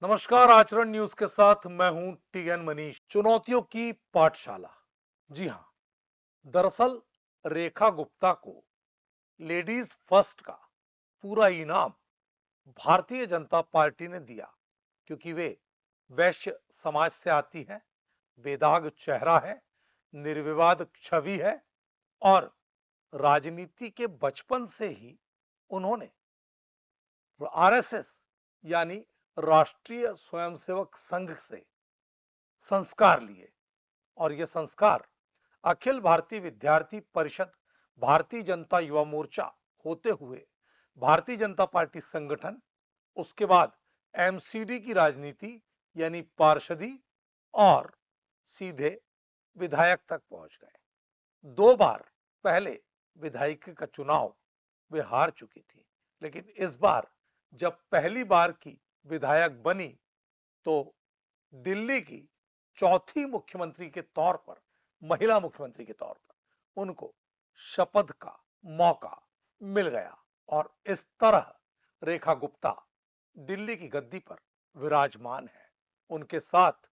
नमस्कार, आचरण न्यूज के साथ मैं हूं टीएन मनीष। चुनौतियों की पाठशाला। जी हां, दरअसल रेखा गुप्ता को लेडीज फर्स्ट का पूरा इनाम भारतीय जनता पार्टी ने दिया, क्योंकि वे वैश्य समाज से आती हैं, बेदाग चेहरा है, निर्विवाद छवि है और राजनीति के बचपन से ही उन्होंने आरएसएस यानी राष्ट्रीय स्वयंसेवक संघ से संस्कार लिए। और ये संस्कार अखिल भारतीय विद्यार्थी परिषद, भारतीय जनता युवा मोर्चा होते हुए भारतीय जनता पार्टी संगठन, उसके बाद एमसीडी की राजनीति यानी पार्षदी और सीधे विधायक तक पहुंच गए। 2 बार पहले विधायक का चुनाव वे हार चुकी थी, लेकिन इस बार जब पहली बार की विधायक बनी तो दिल्ली की चौथी मुख्यमंत्री के तौर पर, महिला मुख्यमंत्री के तौर पर उनको शपथ का मौका मिल गया और इस तरह रेखा गुप्ता दिल्ली की गद्दी पर विराजमान है। उनके साथ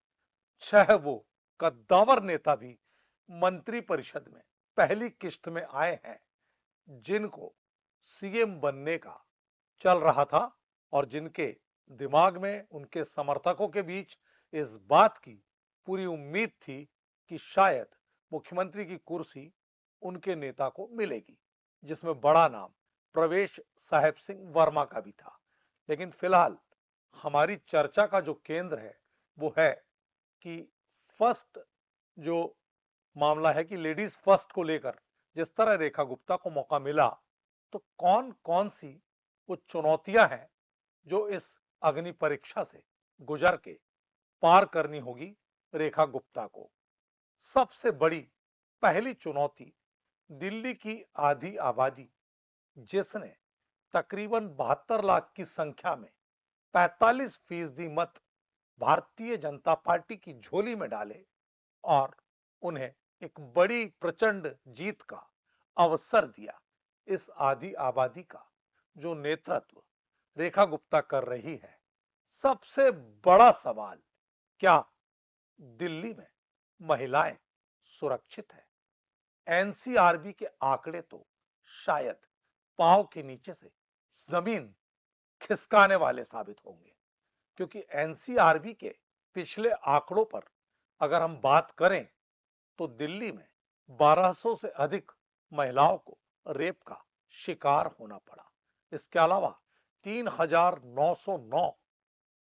6 वो कद्दावर नेता भी मंत्री परिषद में पहली किश्त में आए हैं, जिनको सीएम बनने का चल रहा था और जिनके दिमाग में, उनके समर्थकों के बीच इस बात की पूरी उम्मीद थी कि शायद मुख्यमंत्री की कुर्सी उनके नेता को मिलेगी, जिसमें बड़ा नाम प्रवेश साहेब सिंह वर्मा का भी था। लेकिन फिलहाल हमारी चर्चा का जो केंद्र है वो है कि फर्स्ट जो मामला है कि लेडीज फर्स्ट को लेकर जिस तरह रेखा गुप्ता को मौका मिला, तो कौन कौन सी वो चुनौतियां हैं जो इस अग्नि परीक्षा से गुजर के पार करनी होगी रेखा गुप्ता को। सबसे बड़ी पहली चुनौती दिल्ली की आधी आबादी, जिसने तकरीबन 72 लाख की संख्या में 45% मत भारतीय जनता पार्टी की झोली में डाले और उन्हें एक बड़ी प्रचंड जीत का अवसर दिया। इस आधी आबादी का जो नेतृत्व रेखा गुप्ता कर रही है, सबसे बड़ा सवाल, क्या दिल्ली में महिलाएं सुरक्षित है? एनसीआरबी के आंकड़े तो शायद पांव के नीचे से जमीन खिसकाने वाले साबित होंगे, क्योंकि एनसीआरबी के पिछले आंकड़ों पर अगर हम बात करें तो दिल्ली में 1200 से अधिक महिलाओं को रेप का शिकार होना पड़ा। इसके अलावा 3909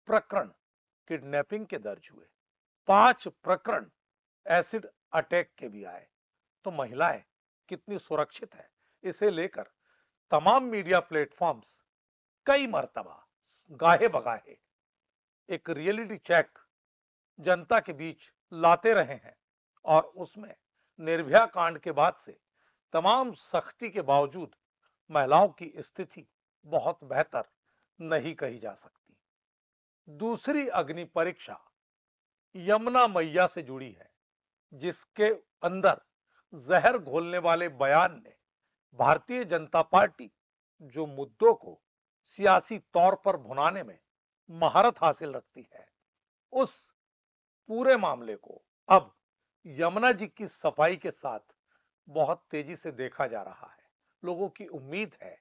प्रकरण किडनैपिंग के दर्ज हुए, 5 प्रकरण एसिड अटैक के भी आए। तो महिलाएं कितनी सुरक्षित है, इसे लेकर तमाम मीडिया प्लेटफॉर्म्स कई मर्तबा गाहे बगाहे एक रियलिटी चेक जनता के बीच लाते रहे हैं और उसमें निर्भया कांड के बाद से तमाम सख्ती के बावजूद महिलाओं की स्थिति बहुत बेहतर नहीं कही जा सकती। दूसरी अग्नि परीक्षा यमुना मैया से जुड़ी है, जिसके अंदर जहर घोलने वाले बयान ने भारतीय जनता पार्टी जो मुद्दों को सियासी तौर पर भुनाने में महारत हासिल रखती है, उस पूरे मामले को अब यमुना जी की सफाई के साथ बहुत तेजी से देखा जा रहा है। लोगों की उम्मीद है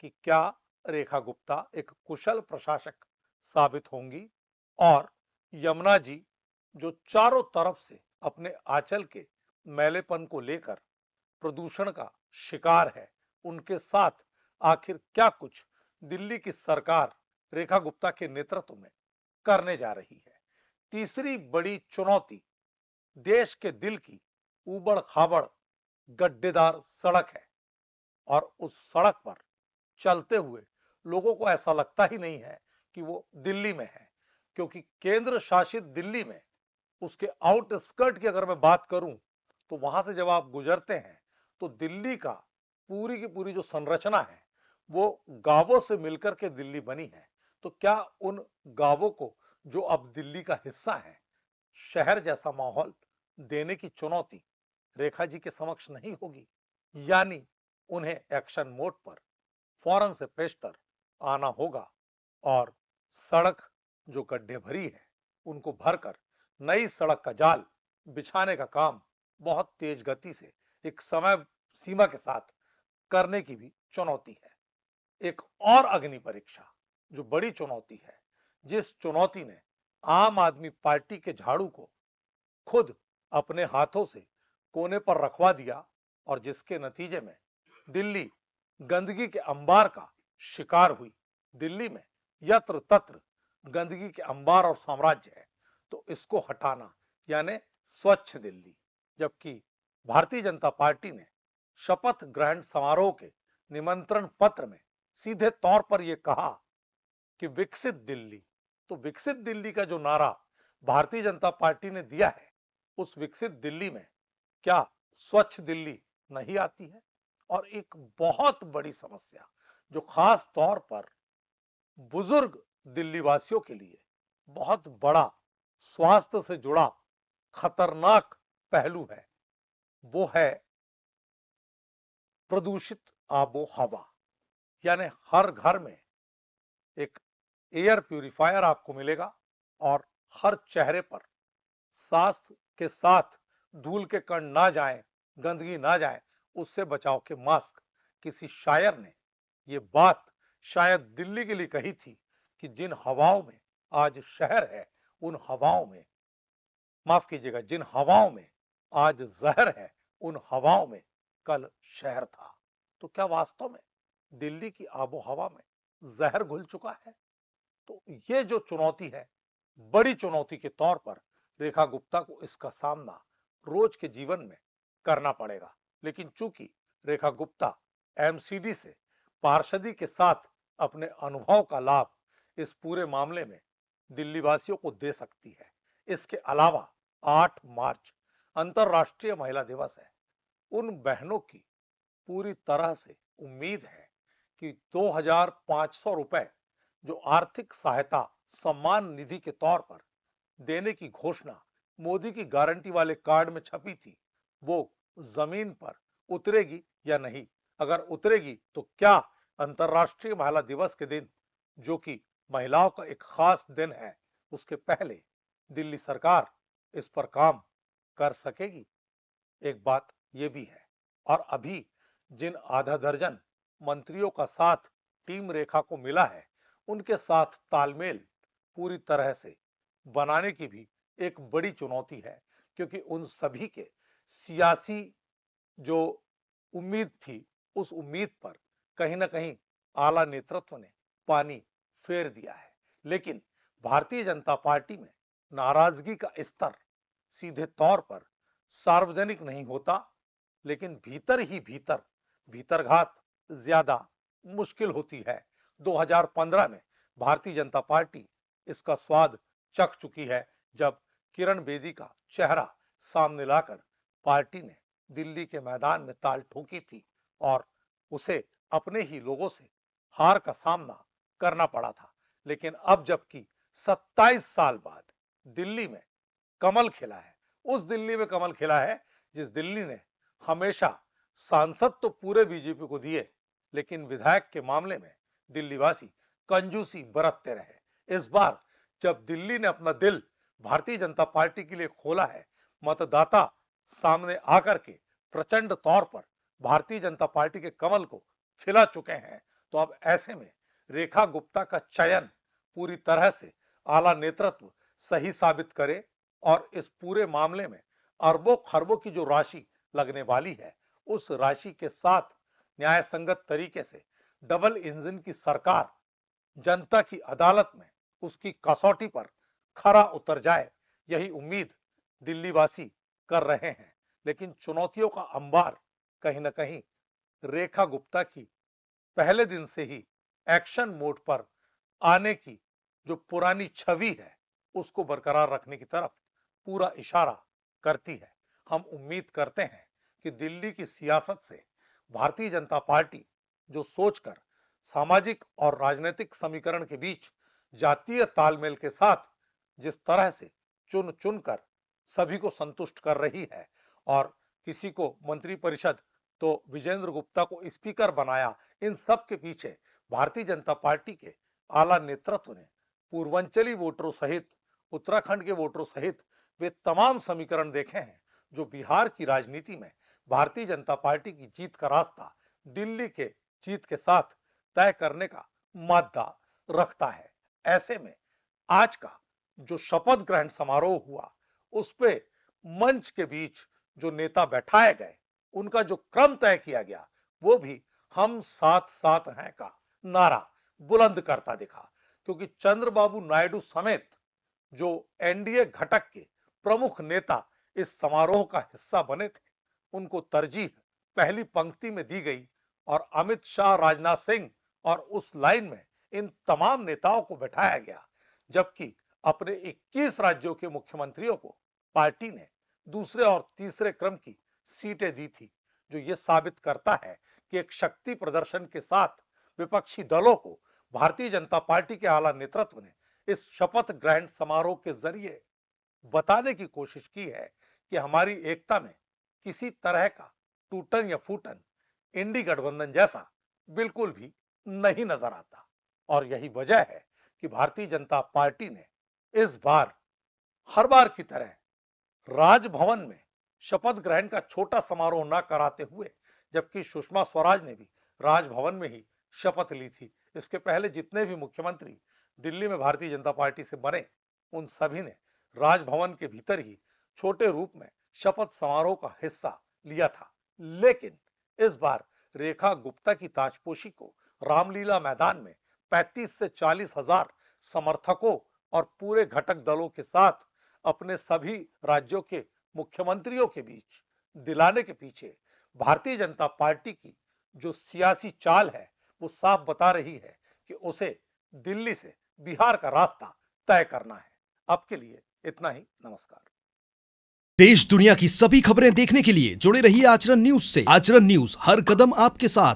कि क्या रेखा गुप्ता एक कुशल प्रशासक साबित होंगी और यमुना जी जो चारों तरफ से अपने आंचल के मैलेपन को लेकर प्रदूषण का शिकार है, उनके साथ आखिर क्या कुछ दिल्ली की सरकार रेखा गुप्ता के नेतृत्व में करने जा रही है। तीसरी बड़ी चुनौती देश के दिल की ऊबड़ खाबड़ गड्ढेदार सड़क है और उस सड़क पर चलते हुए लोगों को ऐसा लगता ही नहीं है कि वो दिल्ली में है, क्योंकि केंद्र शासित दिल्ली में उसके आउटस्कर्ट की अगर मैं बात करूं तो वहां से जब आप गुजरते हैं तो दिल्ली का पूरी की पूरी जो संरचना है वो गांवों से मिलकर के दिल्ली बनी है। तो क्या उन गांवों को जो अब दिल्ली का हिस्सा है, शहर जैसा माहौल देने की चुनौती रेखा जी के समक्ष नहीं होगी? यानी उन्हें एक्शन मोड पर फौरन से पेशतर आना होगा और सड़क जो गड्ढे भरी है उनको भरकर नई सड़क का जाल बिछाने का काम बहुत तेज गति से एक समय सीमा के साथ करने की भी चुनौती है। एक और अग्नि परीक्षा जो बड़ी चुनौती है, जिस चुनौती ने आम आदमी पार्टी के झाड़ू को खुद अपने हाथों से कोने पर रखवा दिया और जिसके नतीजे में दिल्ली गंदगी के अंबार का शिकार हुई। दिल्ली में यत्र तत्र गंदगी के अंबार और साम्राज्य है, तो इसको हटाना यानी स्वच्छ दिल्ली। जबकि भारतीय जनता पार्टी ने शपथ ग्रहण समारोह के निमंत्रण पत्र में सीधे तौर पर यह कहा कि विकसित दिल्ली। तो विकसित दिल्ली का जो नारा भारतीय जनता पार्टी ने दिया है, उस विकसित दिल्ली में क्या स्वच्छ दिल्ली नहीं आती है? और एक बहुत बड़ी समस्या जो खास तौर पर बुजुर्ग दिल्ली वासियों के लिए बहुत बड़ा स्वास्थ्य से जुड़ा खतरनाक पहलू है, वो है प्रदूषित आबो हवा। यानी हर घर में एक एयर प्यूरिफायर आपको मिलेगा और हर चेहरे पर सांस के साथ धूल के कण ना जाएं, गंदगी ना जाए, उससे बचाव के मास्क। किसी शायर ने ये बात शायद दिल्ली के लिए कही थी कि जिन हवाओं में आज शहर है, उन हवाओं में, माफ कीजिएगा, जिन हवाओं में आज जहर है, उन हवाओं में कल शहर था। तो क्या वास्तव में दिल्ली की आबो हवा में जहर घुल चुका है? तो ये जो चुनौती है, बड़ी चुनौती के तौर पर रेखा गुप्ता को इसका सामना रोज के जीवन में करना पड़ेगा। लेकिन चूंकि रेखा गुप्ता एमसीडी से पार्षदी के साथ अपने अनुभव का लाभ इस पूरे मामले में दिल्ली वासियों को दे सकती है। इसके अलावा 8 मार्च अंतरराष्ट्रीय महिला दिवस है। उन बहनों की पूरी तरह से उम्मीद है कि 2500 रुपए जो आर्थिक सहायता सम्मान निधि के तौर पर देने की घोषणा मोदी की गारंटी वाले कार्ड में छपी थी, वो जमीन पर उतरेगी या नहीं। अगर उतरेगी तो क्या अंतरराष्ट्रीय महिला दिवस के दिन, जो कि महिलाओं का एक खास दिन है, उसके पहले दिल्ली सरकार इस पर काम कर सकेगी? एक बात यह भी है। और अभी जिन आधा दर्जन मंत्रियों का साथ टीम रेखा को मिला है, उनके साथ तालमेल पूरी तरह से बनाने की भी एक बड़ी चुनौती है, क्योंकि उन सभी के सियासी जो उम्मीद थी, उस उम्मीद पर कहीं ना कहीं आला नेतृत्व ने पानी फेर दिया है। लेकिन भारतीय जनता पार्टी में नाराजगी का स्तर सीधे तौर पर सार्वजनिक नहीं होता, लेकिन भीतर ही भीतर भीतरघात ज्यादा मुश्किल होती है। 2015 में भारतीय जनता पार्टी इसका स्वाद चख चुकी है, जब किरण बेदी का चेहरा सामने लाकर पार्टी ने दिल्ली के मैदान में ताल ठोकी थी और उसे अपने ही लोगों से हार का सामना करना पड़ा था। लेकिन अब जबकि 27 साल बाद दिल्ली में कमल खिला है, उस दिल्ली में कमल खिला है जिस दिल्ली ने हमेशा सांसद तो पूरे बीजेपी को दिए, लेकिन विधायक के मामले में दिल्लीवासी कंजूसी बरतते रहे। इस बार जब दिल्ली ने अपना दिल भारतीय जनता पार्टी के लिए खोला है, मतदाता सामने आकर के प्रचंड तौर पर भारतीय जनता पार्टी के कमल को खिला चुके हैं, तो अब ऐसे में रेखा गुप्ता का चयन पूरी तरह से आला नेतृत्व सही साबित करे और इस पूरे मामले में अरबों खरबों की जो राशि लगने वाली है, उस राशि के साथ न्याय संगत तरीके से डबल इंजन की सरकार जनता की अदालत में उसकी कसौटी पर खरा उतर जाए, यही उम्मीद दिल्ली वासी कर रहे हैं। लेकिन चुनौतियों का अंबार कहीं ना कहीं रेखा गुप्ता की पहले दिन से ही एक्शन मोड पर आने की जो पुरानी छवि है, उसको बरकरार रखने की तरफ पूरा इशारा करती है। हम उम्मीद करते हैं कि दिल्ली की सियासत से भारतीय जनता पार्टी जो सोचकर सामाजिक और राजनीतिक समीकरण के बीच जातीय तालमेल के साथ जिस तरह से चुन चुनकर सभी को संतुष्ट कर रही है, और किसी को मंत्रिपरिषद तो विजेंद्र गुप्ता को स्पीकर बनाया, इन सब के पीछे भारतीय जनता पार्टी के आला नेतृत्व ने पूर्वांचली वोटरों सहित उत्तराखंड के वोटरों सहित वे तमाम समीकरण देखे हैं जो बिहार की राजनीति में भारतीय जनता पार्टी की जीत का रास्ता दिल्ली के जीत के साथ तय करने का मादा रखता है। ऐसे में आज का जो शपथ ग्रहण समारोह हुआ उस पे मंच के बीच जो नेता बैठाए गए उनका जो क्रम तय किया गया वो भी हम साथ साथ हैं का नारा बुलंद करता दिखा, क्योंकि चंद्रबाबू नायडू समेत जो एनडीए घटक के प्रमुख नेता इस समारोह का हिस्सा बने थे उनको तरजीह पहली पंक्ति में दी गई और अमित शाह, राजनाथ सिंह और उस लाइन में इन तमाम नेताओं को बैठाया गया, जबकि अपने 21 राज्यों के मुख्यमंत्रियों को पार्टी ने दूसरे और तीसरे क्रम की सीटें दी थी, जो ये साबित करता है कि एक शक्ति प्रदर्शन के साथ विपक्षी दलों को भारतीय जनता पार्टी के आला नेतृत्व ने इस शपथ ग्रहण समारोह के जरिए बताने की कोशिश की है कि हमारी एकता में किसी तरह का टूटन या फूटन इंडी गठबंधन जैसा बिल्कुल भी नहीं नजर आता। और यही वजह है कि भारतीय जनता पार्टी ने इस बार हर बार की तरह राजभवन में शपथ ग्रहण का छोटा समारोह न कराते हुए, जबकि सुषमा स्वराज ने भी राजभवन में ही शपथ ली थी, इसके पहले जितने भी मुख्यमंत्री दिल्ली में भारतीय जनता पार्टी से बने उन सभी ने राजभवन के भीतर ही छोटे रूप में शपथ समारोह का हिस्सा लिया था। लेकिन इस बार रेखा गुप्ता की ताजपोशी को रामलीला मैदान में 35 से 40 हजार समर्थकों और पूरे घटक दलों के साथ अपने सभी राज्यों के मुख्यमंत्रियों के बीच दिलाने के पीछे भारतीय जनता पार्टी की जो सियासी चाल है वो साफ बता रही है कि उसे दिल्ली से बिहार का रास्ता तय करना है। अब के लिए इतना ही, नमस्कार। देश दुनिया की सभी खबरें देखने के लिए जुड़े रहिए आचरण न्यूज से। आचरण न्यूज हर कदम आपके साथ।